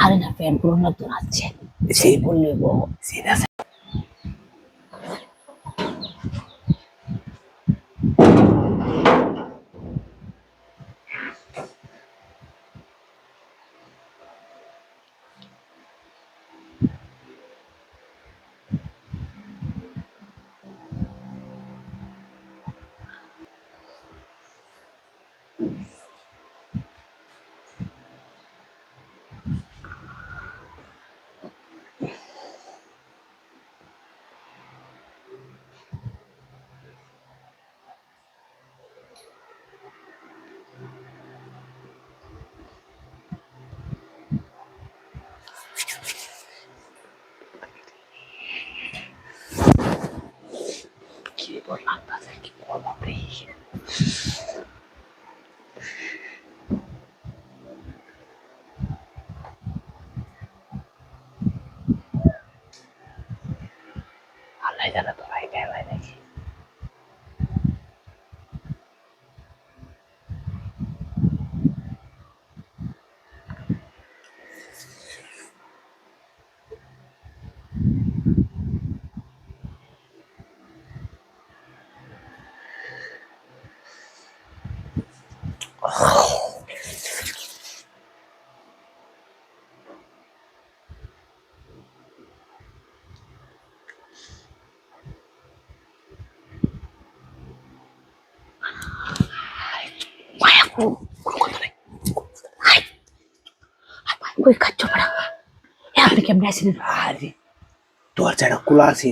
আরে না ফ্যান পুরো নতুন আছে সেই বললে সিরিয়াস কি বললাম তাদের কি বলবো রে আল্লাহ জানে তো ভাই দেয় নাকি কই খাচ্ছ পড়া আপনি কেমনে আছেন আরে দরজাটা খোলা আছে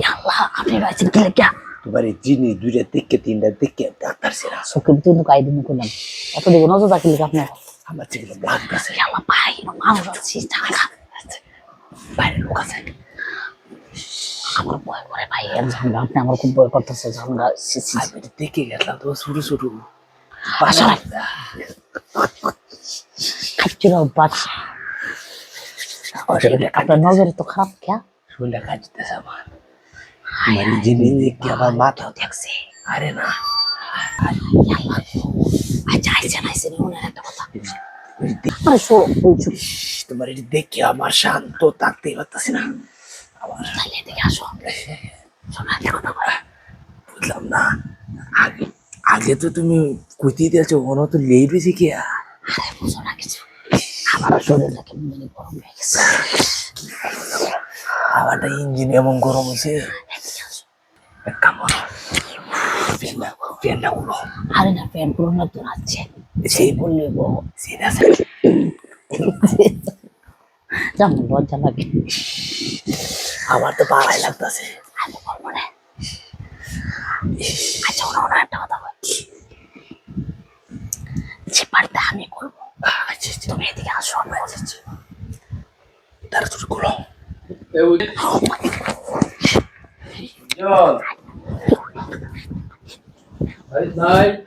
আল্লাহ আপনি আছেন কি লাগা তোমার এই জিনিস দুইটা দেখে তিনটা দেখে ডাক্তার সেরা চোখের ভিতরে কাইদিন করলাম এত দিকে নজর রাখলি আপনার আমার যেগুলো ব্লাড আছে আল্লাহ ভাই মানুষ আছে টাকা বাইরে লোক আছে আমার ভয় করে ভাই এর ঝামেলা আপনি আমার খুব ভয় করতেছে ঝামেলা আমি দেখে গেলাম তো ছোট ছোট আসলে খাচ্ছিল বাস আপনার নজরে তো খারাপ কে শরীরটা কাজতেছে আমার তোমার এই জিনিস দেখে আমার মাথা দেখছে আরে না আচ্ছা আইসেন ওনার একটা কথা আরে শো তোমার এটি দেখে আমার শান্ত থাকতেই পারতেছি না আমার তাহলে এদিকে আসো শোনা একটা কথা বলা বুঝলাম না আগে আগে তো তুমি কুইতে দিয়েছো ওনো তো লেই বেশি কি আরে বুঝো না কিছু আমার শরীরটা কেমন জানি গরম হয়ে গেছে আমারটা ইঞ্জিন এমন গরম হয়েছে এক কাম করো ফ্যানটা উড়ো আরে না ফ্যান পুরো নতুন আছে সেই বললে সিরিয়াস যেমন লজ্জা লাগে আমার তো পাড়াই লাগতেছে আমি বলবো না আচ্ছা ওনার একটা কথা বলছি যে পারটা আমি করবো আচ্ছা তুমি এদিকে আসো আমি বলেছি তারা ছোট করো John. Right side.